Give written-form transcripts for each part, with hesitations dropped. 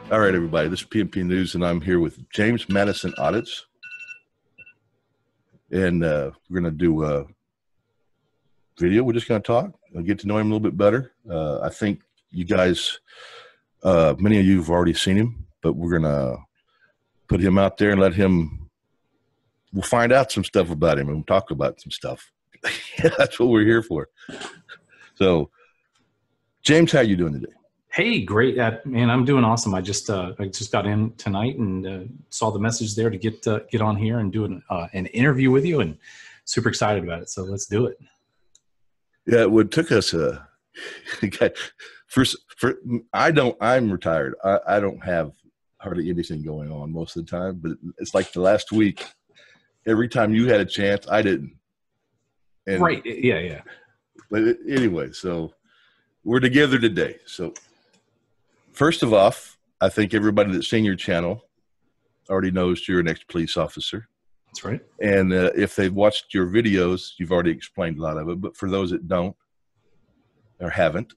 All right, everybody, this is PMP News, and I'm here with James Madison Audits. And we're going to do a video. We're just going to talk. I'll get to know him a little bit better. I think you guys, many of you have already seen him, but we're going to put him out there and we'll find out some stuff about him and we'll talk about some stuff. That's what we're here for. So, James, how you doing today? Hey, great, man! I'm doing awesome. I just got in tonight and saw the message there to get on here and do an interview with you, and super excited about it. So let's do it. Yeah, it took us I'm retired. I don't have hardly anything going on most of the time, but it's like the last week. Every time you had a chance, I didn't. And, right? Yeah. But anyway, so we're together today. So. First of all, I think everybody that's seen your channel already knows you're an ex-police officer. That's right. And if they've watched your videos, you've already explained a lot of it. But for those that don't or haven't,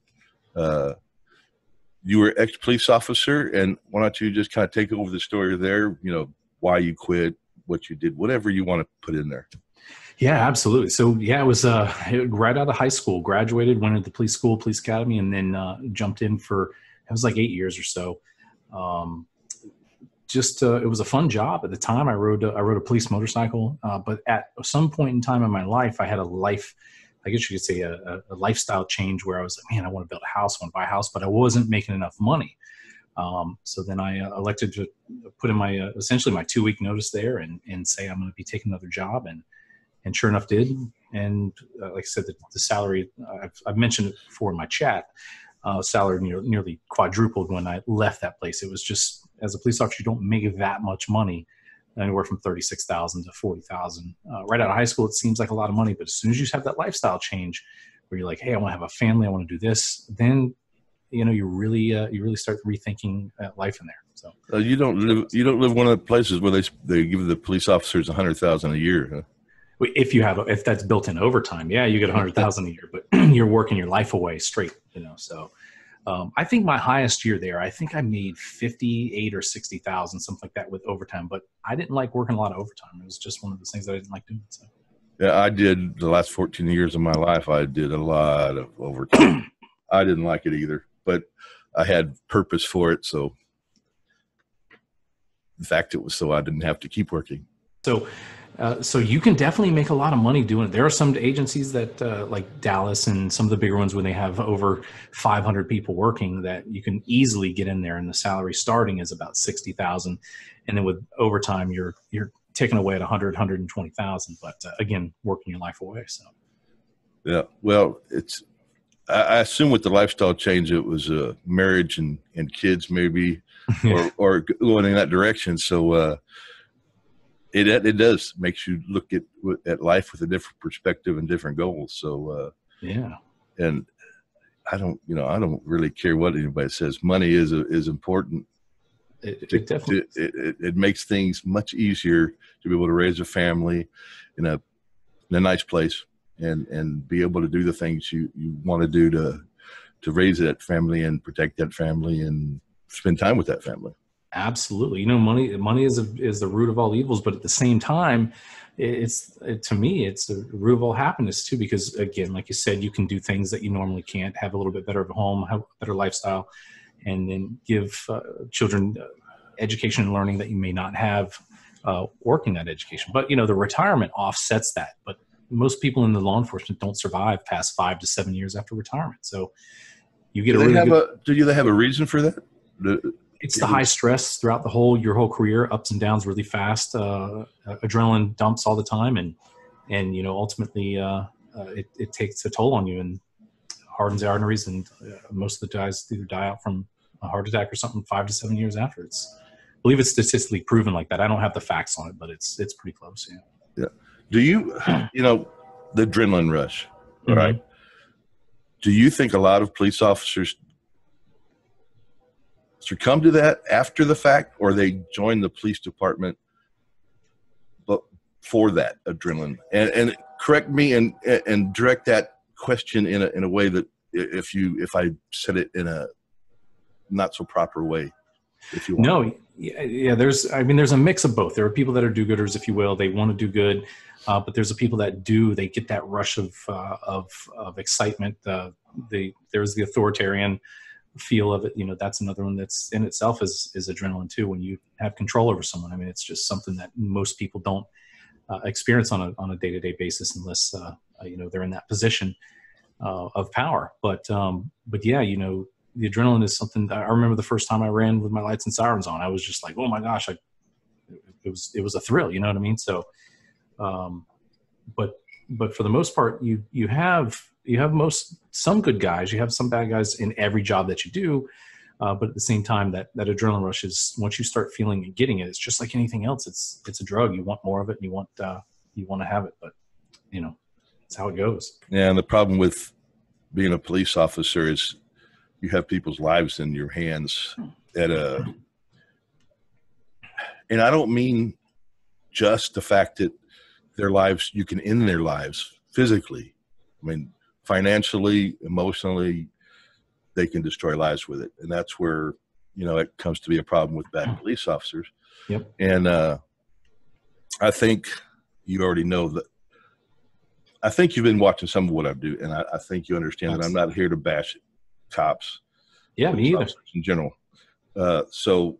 you were ex-police officer. And why don't you just kind of take over the story there, why you quit, what you did, whatever you want to put in there. Yeah, absolutely. So, yeah, it was right out of high school, graduated, went into the police school, police academy, and then jumped in for – it was like 8 years or so. It was a fun job at the time. I rode a police motorcycle, but at some point in time in my life, I had I guess you could say a lifestyle change where I was like, man, I want to build a house, I want to buy a house, but I wasn't making enough money. So then I elected to put in essentially my 2-week notice there and say I'm going to be taking another job, and sure enough did. And like I said, the salary, I've mentioned it before in my chat. Salary nearly quadrupled when I left that place. It was just, as a police officer, you don't make that much money, anywhere from $36,000 to $40,000. Right out of high school, it seems like a lot of money, but as soon as you have that lifestyle change, where you're like, hey, I want to have a family, I want to do this, then you really start rethinking life in there. So you don't live one of the places where they give the police officers $100,000 a year, huh? If that's built in overtime, yeah, you get $100,000 a year, but you're working your life away straight, So, I think my highest year there, I think I made 58 or 60,000, something like that with overtime. But I didn't like working a lot of overtime. It was just one of those things that I didn't like doing. So. Yeah, I did the last 14 years of my life. I did a lot of overtime. I didn't like it either, but I had purpose for it. So, in fact, it was so I didn't have to keep working. So you can definitely make a lot of money doing it. There are some agencies that like Dallas and some of the bigger ones when they have over 500 people working that you can easily get in there, and the salary starting is about 60,000, and then with overtime you're taking away at 100, 120,000. But again, working your life away. So yeah, well, I assume with the lifestyle change it was marriage and kids maybe, or going in that direction. So. It does makes you look at life with a different perspective and different goals. So yeah, and I don't really care what anybody says. Money is important. It definitely it makes things much easier to be able to raise a family in a nice place and be able to do the things you want to do to raise that family and protect that family and spend time with that family. Absolutely. Money is the root of all evils, but at the same time, to me, it's the root of all happiness too, because again, like you said, you can do things that you normally can't, have a little bit better of a home, have a better lifestyle, and then give children education and learning that you may not have working that education. But, the retirement offsets that. But most people in the law enforcement don't survive past 5 to 7 years after retirement. So you get do they have a reason for that? It's the high stress throughout your whole career, ups and downs really fast, adrenaline dumps all the time. And ultimately it takes a toll on you and hardens the arteries. And most of the guys either die out from a heart attack or something 5 to 7 years after. I believe it's statistically proven like that. I don't have the facts on it, but it's pretty close. Yeah. Yeah. Do you, the adrenaline rush, all right? Mm-hmm. Do you think a lot of police officers succumb to that after the fact, or they join the police department but for that adrenaline? And correct me and direct that question in a way that if I said it in a not so proper way. if you want. No, yeah. There's a mix of both. There are people that are do-gooders, if you will. They want to do good, but there's the people that do. They get that rush of excitement. There's the authoritarian feel of it. That's another one that's in itself is adrenaline too. When you have control over someone, I mean, it's just something that most people don't experience on a day-to-day basis unless they're in that position of power. But yeah, the adrenaline is something that I remember the first time I ran with my lights and sirens on. I was just like, oh my gosh, it was a thrill. You know what I mean? So, but for the most part, you have some good guys, you have some bad guys in every job that you do. But at the same time, that adrenaline rush is, once you start feeling and getting it, it's just like anything else. It's a drug. You want more of it, and you want to have it, but it's how it goes. Yeah. And the problem with being a police officer is you have people's lives in your hands and I don't mean just the fact that their lives, you can end their lives physically. I mean, financially, emotionally, they can destroy lives with it. And that's where, it comes to be a problem with bad police officers. Yep. And I think you already know that. I think you've been watching some of what I do, and I think you understand that I'm not here to bash cops. Yeah, me either. In general. So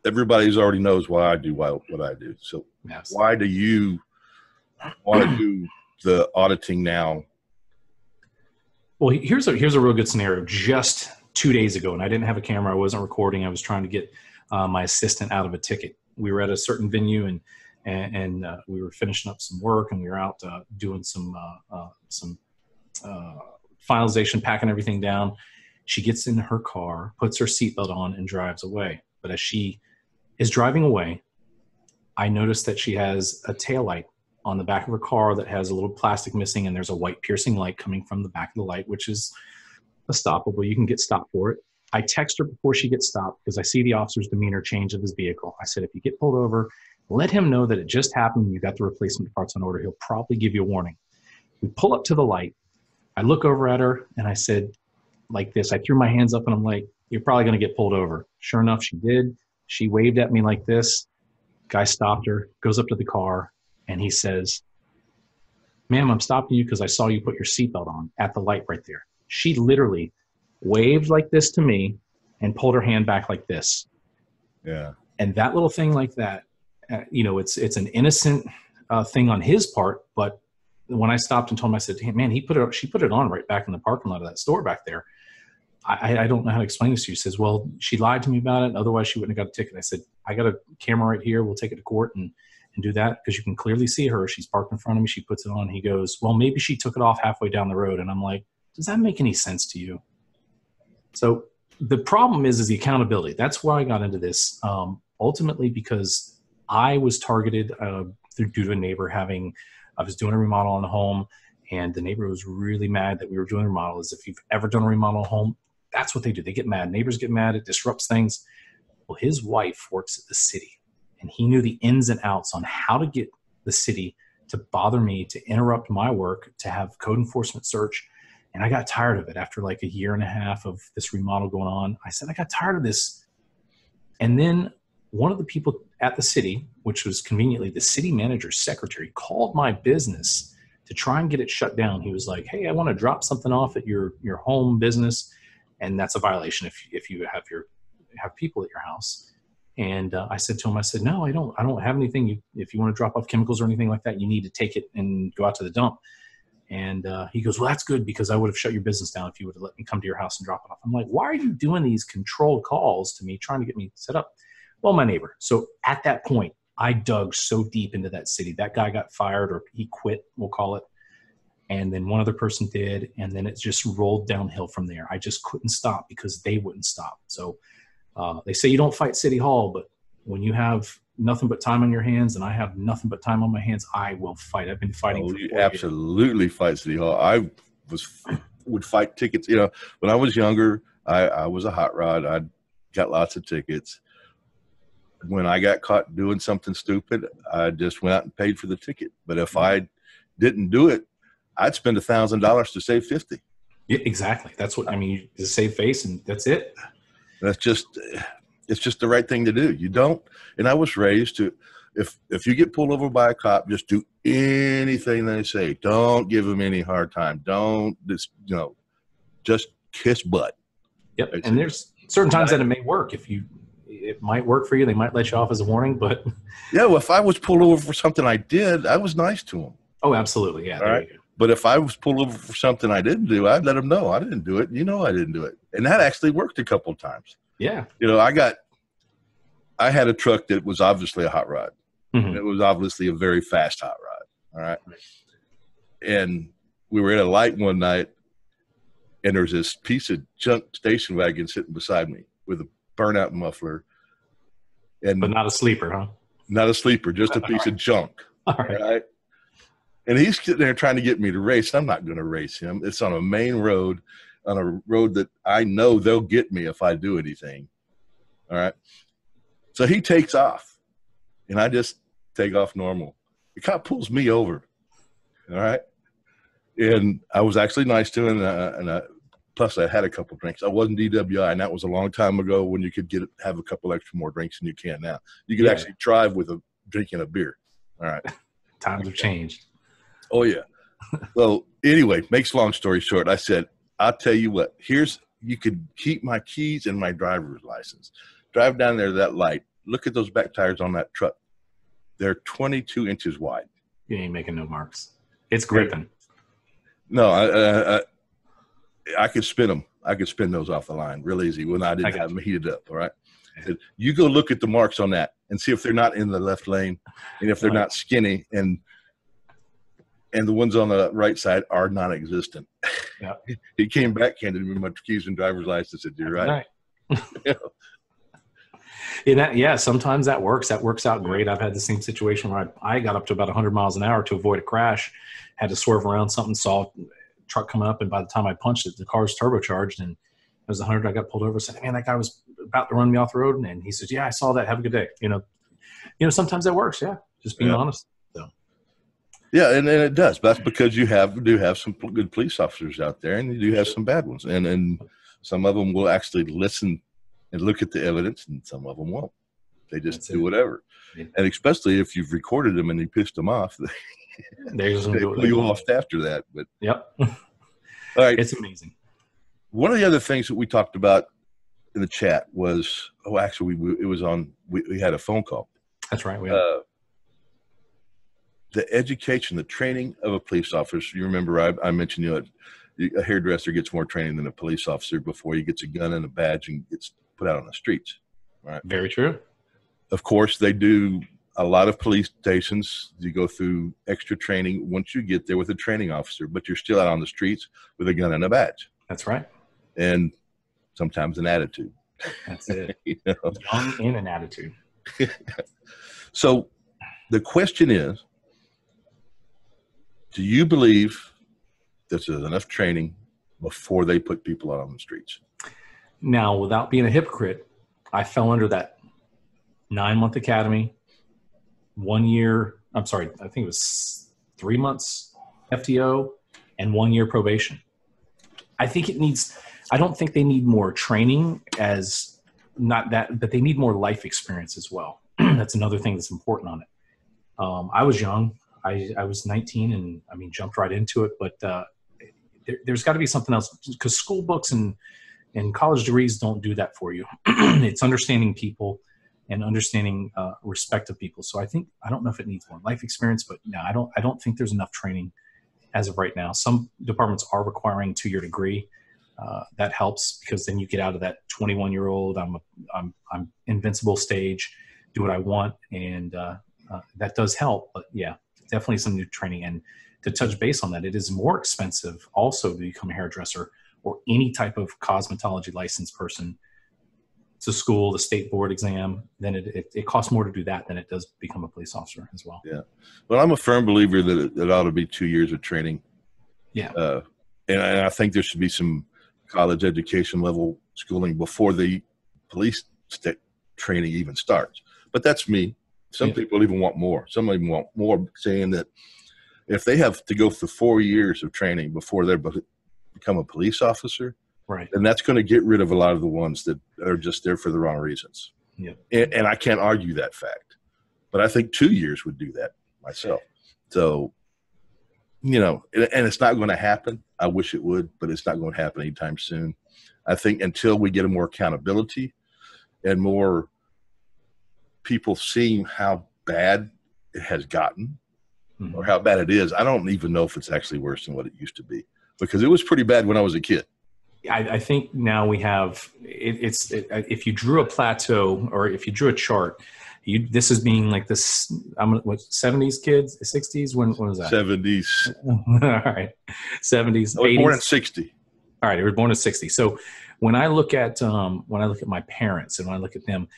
everybody's already knows why I do what I do. So yes. Why do you want to do the auditing now? Well, here's a real good scenario. Just 2 days ago, and I didn't have a camera. I wasn't recording. I was trying to get my assistant out of a ticket. We were at a certain venue, and we were finishing up some work, and we were out doing some finalization, packing everything down. She gets in her car, puts her seatbelt on, and drives away. But as she is driving away, I noticed that she has a taillight on the back of her car that has a little plastic missing, and there's a white piercing light coming from the back of the light, which is a stoppable. You can get stopped for it. I text her before she gets stopped because I see the officer's demeanor change of his vehicle. I said, if you get pulled over, let him know that it just happened. You got the replacement parts on order. He'll probably give you a warning. We pull up to the light. I look over at her and I said, like this, I threw my hands up and I'm like, you're probably going to get pulled over. Sure enough, she did. She waved at me like this. Guy stopped her, goes up to the car, and he says, ma'am, I'm stopping you because I saw you put your seatbelt on at the light right there. She literally waved like this to me and pulled her hand back like this. Yeah. And that little thing like that, it's an innocent thing on his part, but when I stopped and told him, I said, hey, man, she put it on right back in the parking lot of that store back there. I don't know how to explain this to you. He says, well, she lied to me about it. Otherwise she wouldn't have got a ticket. I said, I got a camera right here. We'll take it to court and do that because you can clearly see her. She's parked in front of me. She puts it on. He goes, well, maybe she took it off halfway down the road. And I'm like, does that make any sense to you? So the problem is the accountability. That's why I got into this. Ultimately, because I was targeted due to a neighbor I was doing a remodel on the home, and the neighbor was really mad that we were doing a remodel. As if you've ever done a remodel home, that's what they do. They get mad. Neighbors get mad. It disrupts things. Well, his wife works at the city, and he knew the ins and outs on how to get the city to bother me, to interrupt my work, to have code enforcement search. And I got tired of it after like a year and a half of this remodel going on. I said, I got tired of this. And then one of the people at the city, which was conveniently the city manager's secretary, called my business to try and get it shut down. He was like, hey, I want to drop something off at your home business. And that's a violation if you have people at your house. And I said to him, I said, no, I don't have anything. If you want to drop off chemicals or anything like that, you need to take it and go out to the dump. And he goes, well, that's good because I would have shut your business down if you would have let me come to your house and drop it off. I'm like, why are you doing these controlled calls to me, trying to get me set up? Well, my neighbor. So at that point, I dug so deep into that city. That guy got fired, or he quit, we'll call it. And then one other person did. And then it just rolled downhill from there. I just couldn't stop because they wouldn't stop. So they say you don't fight City Hall, but when you have nothing but time on your hands and I have nothing but time on my hands, I will fight. I've been fighting. Oh, you absolutely fight City Hall. I would fight tickets. When I was younger, I was a hot rod. I got lots of tickets. When I got caught doing something stupid, I just went out and paid for the ticket. But if I didn't do it, I'd spend $1,000 to save 50. Yeah, exactly. That's what I mean. You just save face and that's it. That's just, It's just the right thing to do. You don't, and I was raised to, if you get pulled over by a cop, just do anything they say. Don't give them any hard time. Don't just, just kiss butt. Yep. And there's certain times that it may work. It might work for you. They might let you off as a warning, but yeah, well, if I was pulled over for something I did, I was nice to them. Oh, absolutely. Yeah. All right. But if I was pulled over for something I didn't do, I'd let them know I didn't do it. I didn't do it. And that actually worked a couple of times. Yeah. I had a truck that was obviously a hot rod. Mm-hmm. It was obviously a very fast hot rod. All right. And we were at a light one night, and there was this piece of junk station wagon sitting beside me with a burnout muffler. But not a sleeper, huh? Not a sleeper, just a piece of junk. All right. And he's sitting there trying to get me to race. I'm not going to race him. It's on a main road, on a road that I know they'll get me if I do anything. All right. So he takes off, and I just take off normal. The cop pulls me over. All right. And I was actually nice to him, and plus I had a couple of drinks. I wasn't DWI, and that was a long time ago when you could have a couple extra more drinks than you can now. You could actually drive with drinking a beer. All right. Times have changed. Oh, yeah. Well, anyway, makes long story short, I said, I'll tell you what, you could keep my keys and my driver's license. Drive down there to that light. Look at those back tires on that truck. They're 22 inches wide. You ain't making no marks. It's gripping. No, I could spin them. I could spin those off the line real easy when I didn't have them heated up. All right. You go look at the marks on that and see if they're not in the left lane, and if they're not skinny, and the ones on the right side are non-existent. Yeah. He came back, handed me my keys and driver's license, and said, "You're right." Yeah, sometimes that works. That works out great. I've had the same situation where I got up to about 100 miles an hour to avoid a crash, had to swerve around something, saw a truck coming up, and by the time I punched it, the car's turbocharged, and it was 100. I got pulled over, said, "Man, that guy was about to run me off the road," and he says, "Yeah, I saw that. Have a good day." Sometimes that works. Yeah, just being honest. So. Yeah, and it does. But that's because you do have some good police officers out there, and you do have some bad ones, and some of them will actually listen and look at the evidence, and some of them won't. They just do whatever. Yeah. And especially if you've recorded them and you pissed them off, they pull you off after that. But yep. All right. It's amazing. One of the other things that we talked about in the chat was, we had a phone call. That's right. The education, the training of a police officer. You remember I mentioned, a hairdresser gets more training than a police officer before he gets a gun and a badge and gets put out on the streets. Right? Very true. Of course, they do a lot of police stations. You go through extra training once you get there with a training officer, but you're still out on the streets with a gun and a badge. That's right. And sometimes an attitude. That's it. Young in an attitude. So the question is, do you believe that there's enough training before they put people out on the streets? Now, without being a hypocrite, I fell under that 9-month academy, 1 year, I think it was 3 months FTO and 1 year probation. I don't think they need more training but they need more life experience as well. That's another thing that's important on it. I was young. I was 19 and jumped right into it, but there's got to be something else, because school books and college degrees don't do that for you. It's understanding people and understanding respect of people. So I don't know if it needs more life experience, but no, I don't think there's enough training as of right now. Some departments are requiring 2-year degree. That helps, because then you get out of that 21-year-old I'm invincible stage, do what I want, and that does help. But yeah, definitely some new training. And to touch base on that, it is more expensive also to become a hairdresser or any type of cosmetology licensed person. To school, the state board exam, then it costs more to do that than it does become a police officer as well. Yeah. Well, I'm a firm believer that it ought to be 2 years of training. Yeah. And I think there should be some college education level schooling before the police training even starts. But that's me. Some people even want more. Some even want more, saying that if they have to go through 4 years of training before they become a police officer, right, then that's going to get rid of a lot of the ones that are just there for the wrong reasons. Yep. And I can't argue that fact, but I think 2 years would do that myself. So, and it's not going to happen. I wish it would, but it's not going to happen anytime soon. I think until we get a more accountability and more people seeing how bad it has gotten or how bad it is, I don't even know if it's actually worse than what it used to be, because it was pretty bad when I was a kid. I think now we have if you drew a plateau, or if you drew a chart, this is being like this. What, 70s kids, 60s? When was that? 70s. All right, 70s. I was 80s. born in 60. All right, they were born in 60. So when I look at my parents and when I look at them,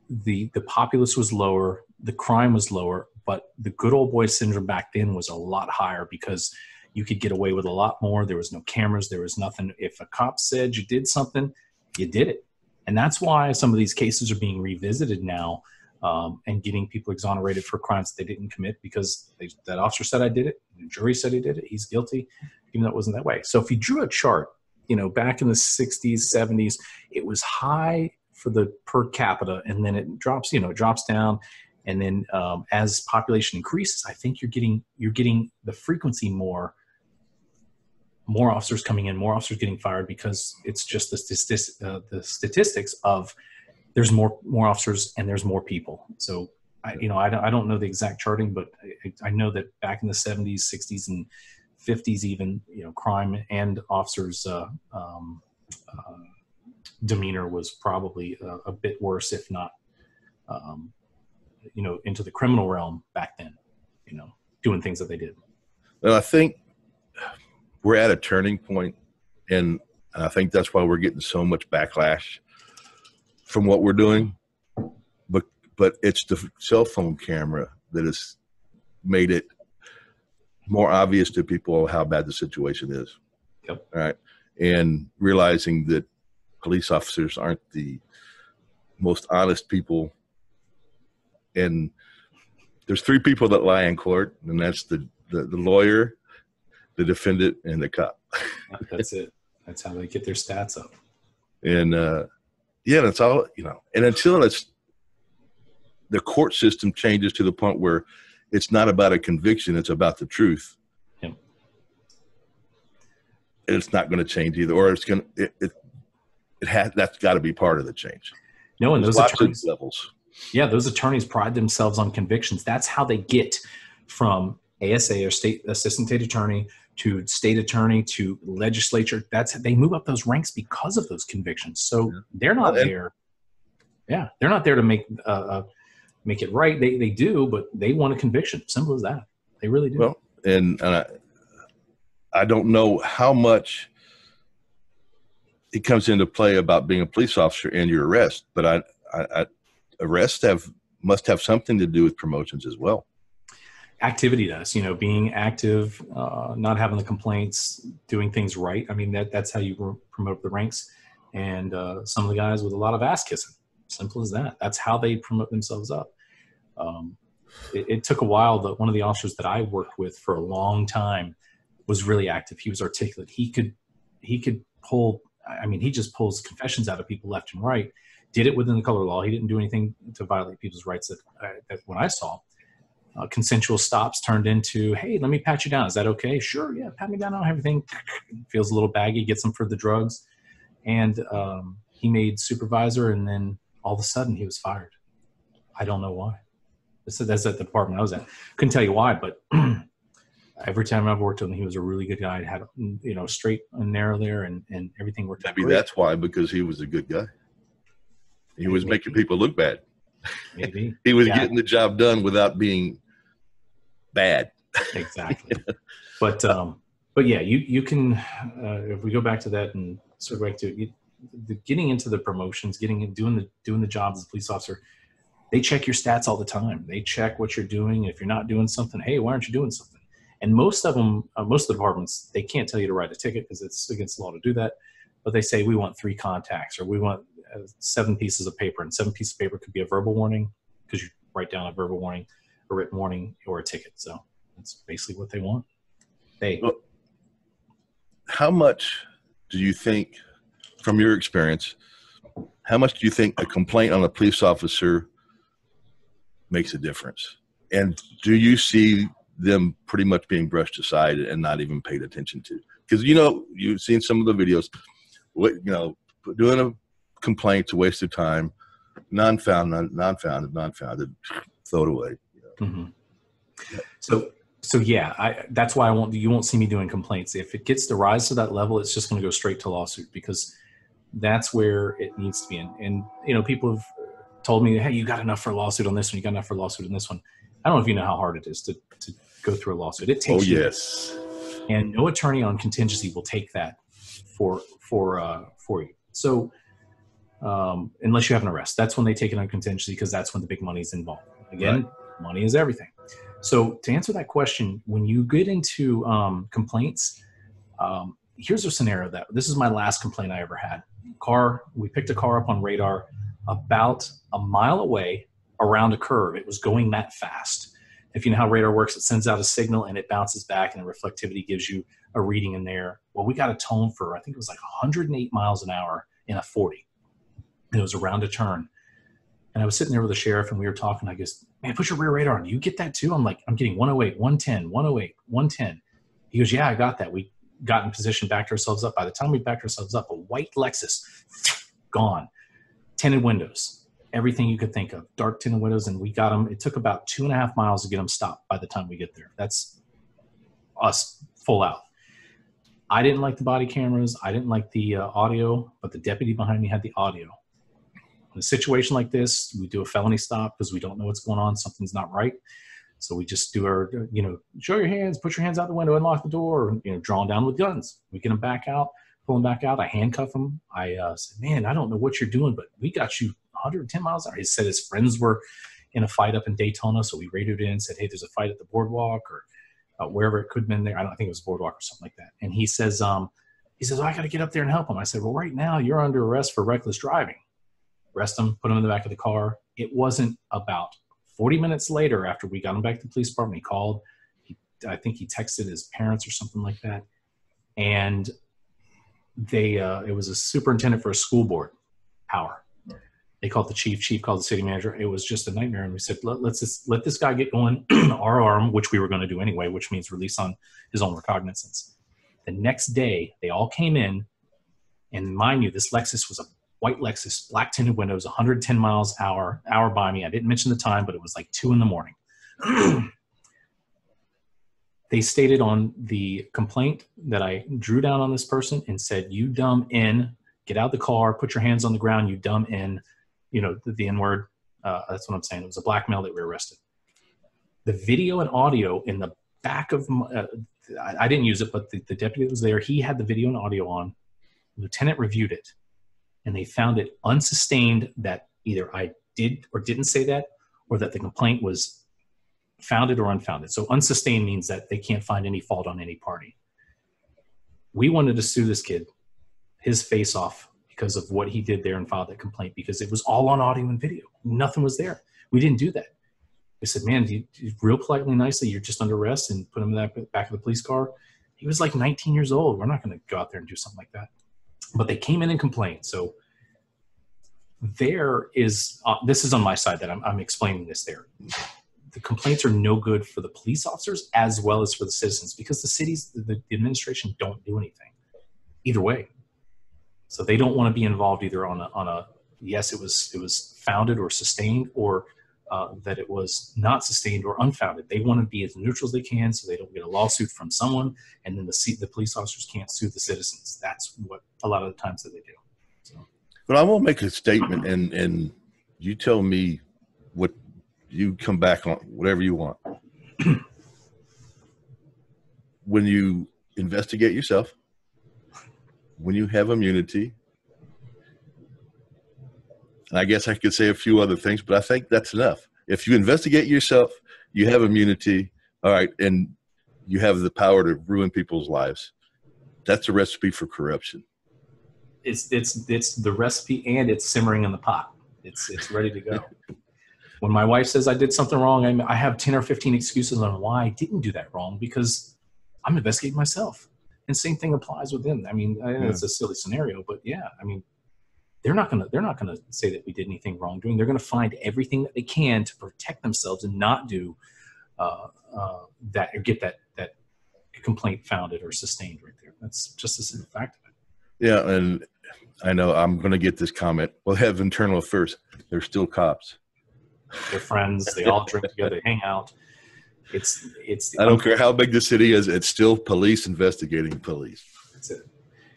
the populace was lower, the crime was lower, but the good old boy syndrome back then was a lot higher because you could get away with a lot more. There was no cameras. There was nothing. If a cop said you did something, you did it. And that's why some of these cases are being revisited now, and getting people exonerated for crimes that they didn't commit, because that officer said I did it. The jury said he did it. He's guilty, even though it wasn't that way. So if you drew a chart, back in the 60s, 70s, it was high for the per capita, and then it drops, it drops down. And then as population increases, I think you're getting the frequency more officers coming in, more officers getting fired, because it's just the statistics of there's more officers and there's more people. So I don't know the exact charting, but I know that back in the 70s, 60s, and 50s, even, crime and officers' demeanor was probably a bit worse, if not, into the criminal realm back then, doing things that they did. Well, I think we're at a turning point, and I think that's why we're getting so much backlash from what we're doing. But it's the cell phone camera that has made it more obvious to people how bad the situation is. Yep. All right. And realizing that police officers aren't the most honest people. And there's 3 people that lie in court, and that's the lawyer, the defendant, and the cop. That's it. That's how they get their stats up. And that's all, and until the court system changes to the point where it's not about a conviction, it's about the truth. Yep. And it's not going to change either, or it's going to, that's got to be part of the change. No, and There's those lots attorneys, of levels. Yeah, those attorneys pride themselves on convictions. That's how they get from ASA, or state assistant state attorney, to state attorney, to legislature. They move up those ranks because of those convictions. So they're not there. Yeah, they're not there to make it right. They do, but they want a conviction. Simple as that. They really do. Well, and I don't know how much it comes into play about being a police officer and your arrest, but arrests must have something to do with promotions as well. Activity does, being active, not having the complaints, doing things right. I mean, that's how you promote the ranks. And some of the guys with a lot of ass kissing, simple as that. That's how they promote themselves up. It took a while, but one of the officers that I worked with for a long time was really active. He was articulate. He could pull, he just pulls confessions out of people left and right, did it within the color law. He didn't do anything to violate people's rights that when I saw. Consensual stops turned into, hey, let me pat you down. Is that okay? Sure, yeah, pat me down on everything. Feels a little baggy, gets him for the drugs. And he made supervisor, and then all of a sudden he was fired. I don't know why. That's at the department I was at. Couldn't tell you why, but every time I've worked with him, he was a really good guy. Had straight and narrow there, and everything worked out great. Maybe that's why, because he was a good guy. He was making people look bad. Maybe. He was getting the job done without being bad. Exactly. But yeah, you can, if we go back to that and sort of back to getting into the promotions, doing the job as a police officer, they check your stats all the time. They check what you're doing. If you're not doing something, hey, why aren't you doing something? And most of them, most of the departments, they can't tell you to write a ticket because it's against the law to do that. But they say, we want 3 contacts, or we want 7 pieces of paper. And 7 pieces of paper could be a verbal warning, because you write down a verbal warning, a written warning, or a ticket. So that's basically what they want. Well, how much do you think, from your experience, how much do you think a complaint on a police officer makes a difference? And do you see them pretty much being brushed aside and not even paid attention to? Because, you know, you've seen some of the videos, you know, doing a complaint's a waste of time, non-founded, throw it away. You know? So yeah, that's why you won't see me doing complaints. If it gets to rise to that level, it's just going to go straight to lawsuit, because that's where it needs to be. And you know, people have told me, hey, you got enough for a lawsuit on this one. You got enough for a lawsuit on this one. I don't know if you know how hard it is to go through a lawsuit. It takes years. And no attorney on contingency will take that for you. So unless you have an arrest, that's when they take it on contingency, because that's when the big money is involved. Again, money is everything. So to answer that question, when you get into complaints, here's a scenario that this is my last complaint I ever had. We picked a car up on radar about a mile away around a curve. It was going that fast. If you know how radar works, it sends out a signal and it bounces back, and the reflectivity gives you a reading in there. Well, we got a tone for, I think it was like 108 miles an hour in a 40. And it was around a turn. And I was sitting there with the sheriff, and we were talking. I guess, man, put your rear radar on. Do you get that too? I'm like, I'm getting 108, 110, 108, 110. He goes, yeah, I got that. We got in position, backed ourselves up. By the time we backed ourselves up, a white Lexus, gone. Tinted windows. Everything you could think of, dark tinted windows, and we got them. It took about 2.5 miles to get them stopped by the time we get there. That's us full out. I didn't like the body cameras. I didn't like the audio, but the deputy behind me had the audio. In a situation like this, we do a felony stop because we don't know what's going on. Something's not right. So we just do our, you know, show your hands, put your hands out the window, unlock the door, or, you know, draw them down with guns. We get them back out, pull them back out. I handcuff them. I said, man, I don't know what you're doing, but we got you 110 miles an hour. He said his friends were in a fight up in Daytona, so we radioed in and said, hey, there's a fight at the boardwalk, or wherever it could have been there. I don't think it was boardwalk or something like that. And he says, oh, I got to get up there and help him. I said, well, right now you're under arrest for reckless driving. Arrest him, put him in the back of the car. It wasn't about 40 minutes later, after we got him back to the police department, he called. I think he texted his parents or something like that. And it was a superintendent for a school board, Power. They called the chief called the city manager. It was just a nightmare. And we said, let's just let this guy get going, our arm, which we were going to do anyway, which means release on his own recognizance. The next day, they all came in, and mind you, this Lexus was a white Lexus, black tinted windows, 110 miles hour by me. I didn't mention the time, but it was like 2 a.m. They stated on the complaint that I drew down on this person and said, you dumb N, get out of the car, put your hands on the ground, you dumb N, you know, the N-word. That's what I'm saying. It was a black male that we arrested. The video and audio in the back of I didn't use it, but the deputy that was there, he had the video and audio on. The lieutenant reviewed it, and they found it unsustained that either I did or didn't say that, or that the complaint was founded or unfounded. So unsustained means that they can't find any fault on any party. We wanted to sue this kid, his face off, because of what he did there and filed that complaint, because it was all on audio and video. Nothing was there. We didn't do that. We said, man, you real politely, nicely, you're just under arrest, and put him in that back of the police car. He was like 19 years old. We're not going to go out there and do something like that. But they came in and complained. So there is, this is on my side that I'm explaining this there. The complaints are no good for the police officers as well as for the citizens, because the cities, the administration don't do anything either way. So they don't want to be involved either on a yes, it was founded or sustained, or that it was not sustained or unfounded. They want to be as neutral as they can, so they don't get a lawsuit from someone, and then the police officers can't sue the citizens. That's what a lot of the times that they do. So. But I will make a statement, and you tell me what you come back on, whatever you want. When you investigate yourself, when you have immunity, and I guess I could say a few other things, but I think that's enough. If you investigate yourself, you have immunity, all right, and you have the power to ruin people's lives. That's a recipe for corruption. It's the recipe, and it's simmering in the pot. It's ready to go. When my wife says I did something wrong, I have 10 or 15 excuses on why I didn't do that wrong, because I'm investigating myself. And same thing applies with them. I mean, I know it's a silly scenario, but yeah, I mean, they're not gonna say that we did anything wrongdoing. They're gonna find everything that they can to protect themselves and not do that, or get that complaint founded or sustained right there. That's just a simple fact of it. Yeah, and I know I'm going to get this comment. Well, they have internal affairs. They're still cops. They're friends. They all drink together. They hang out. It's. I don't care how big the city is. It's still police investigating police. That's it.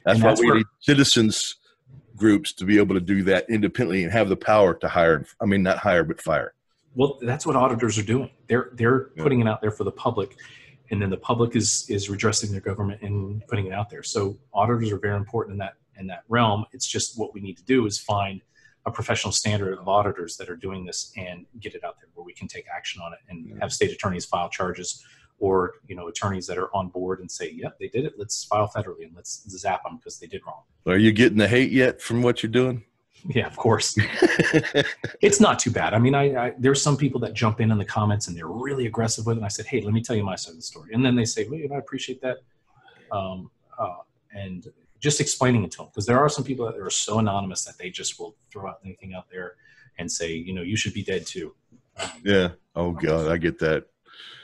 That's why we need citizens groups to be able to do that independently and have the power to hire. I mean, not hire, but fire. Well, that's what auditors are doing. They're putting it out there for the public, and then the public is redressing their government and putting it out there. So auditors are very important in that realm. It's just what we need to do is find a professional standard of auditors that are doing this and get it out there where we can take action on it and have state attorneys file charges, or attorneys that are on board and say, "Yep, they did it. Let's file federally and let's zap them because they did wrong." Are you getting the hate yet from what you're doing? Yeah, of course. It's not too bad. I mean, there's some people that jump in the comments and they're really aggressive with it. And I said, "Hey, let me tell you my side of the story." And then they say, "Well, I appreciate that." And just explaining it to them, because there are some people that are so anonymous that they just will throw out anything out there and say, "You should be dead too." Yeah. Oh God, I get that.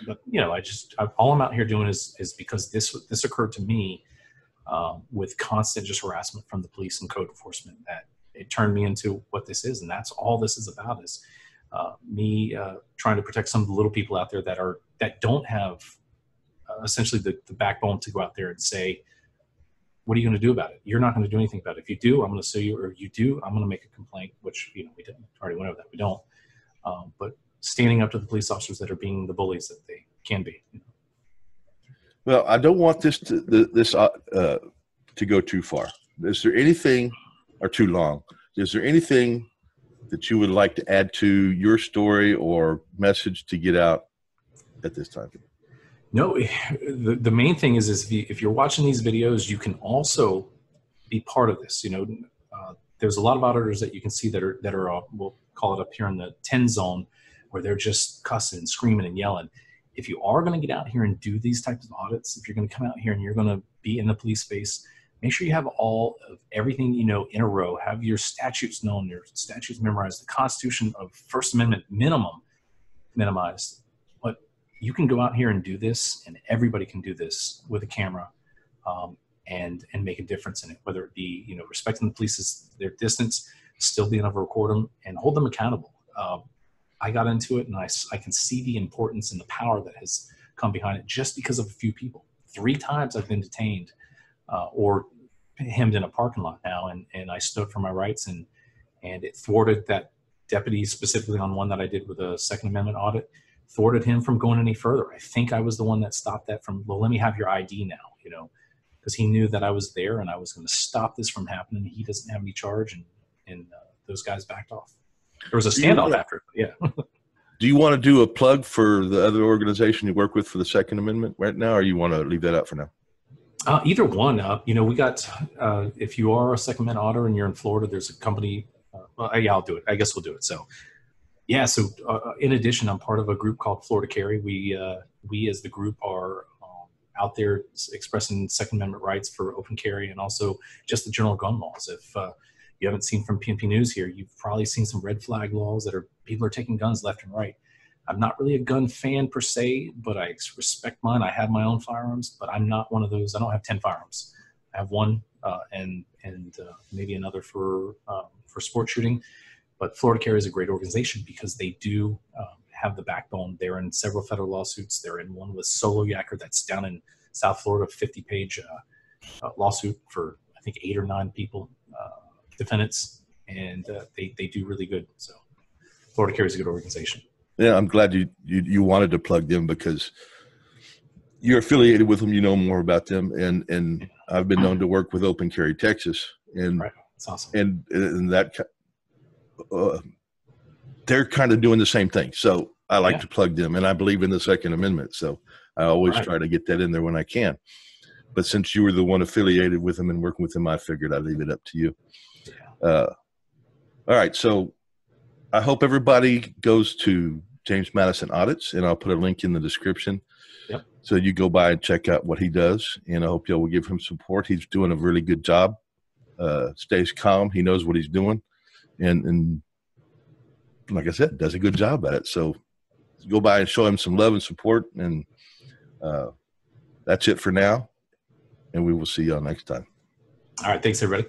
But all I'm out here doing is because this occurred to me with constant just harassment from the police and code enforcement, that it turned me into what this is. And that's all this is about, is me trying to protect some of the little people out there that don't have essentially the backbone to go out there and say, "What are you going to do about it? You're not going to do anything about it. If you do, I'm going to sue you, or if you do, I'm going to make a complaint," which, we didn't already went over that. We don't. But standing up to the police officers that are being the bullies that they can be. Well, I don't want this to go too far. Is there anything, or too long? Is there anything that you would like to add to your story or message to get out at this time? No, the main thing is if you're watching these videos, you can also be part of this. There's a lot of auditors that you can see that are we'll call it up here in the 10 zone, where they're just cussing and screaming and yelling. If you are going to get out here and do these types of audits, if you're going to come out here and you're going to be in the police space, make sure you have all of everything in a row. Have your statutes known, your statutes memorized, the Constitution of First Amendment minimized. But you can go out here and do this, and everybody can do this with a camera, and make a difference in it. Whether it be respecting the police's their distance, still being able to record them and hold them accountable. I got into it, and I can see the importance and the power that has come behind it just because of a few people. 3 times I've been detained or hemmed in a parking lot now, and I stood for my rights, and it thwarted that deputy, specifically on one that I did with a Second Amendment audit, thwarted him from going any further. I think I was the one that stopped that from, "Well, let me have your ID now," because he knew that I was there and I was going to stop this from happening. He doesn't have any charge, and those guys backed off. There was a standoff after it, yeah. Do you want to do a plug for the other organization you work with for the Second Amendment right now, or you want to leave that out for now? Either one. We got, if you are a Second Amendment auditor and you're in Florida, there's a company, yeah, I'll do it. I guess we'll do it. So, yeah. So in addition, I'm part of a group called Florida Carry. We as the group are out there expressing Second Amendment rights for open carry, and also just the general gun laws. If you haven't seen from PNP News here, you've probably seen some red flag laws that people are taking guns left and right. I'm not really a gun fan per se, but I respect mine. I have my own firearms, but I'm not one of those. I don't have 10 firearms. I have one and maybe another for sport shooting. But Florida Carry is a great organization because they do have the backbone. They're in several federal lawsuits. They're in one with Solo Yacker that's down in South Florida, 50-page lawsuit for, I think, 8 or 9 people, defendants, and they do really good. So Florida Carry is a good organization. Yeah, I'm glad you wanted to plug them because you're affiliated with them. You know more about them, and I've been known to work with Open Carry Texas, and right. That's awesome. And that they're kind of doing the same thing. So I like to plug them, and I believe in the Second Amendment. So I always try to get that in there when I can. But since you were the one affiliated with them and working with them, I figured I'd leave it up to you. Yeah. All right. So I hope everybody goes to James Madison Audits, and I'll put a link in the description. Yep. So you go by and check out what he does, and I hope y'all will give him support. He's doing a really good job. stays calm. He knows what he's doing, and like I said, does a good job at it. So go by and show him some love and support, and that's it for now. And we will see y'all next time. All right. Thanks, everybody.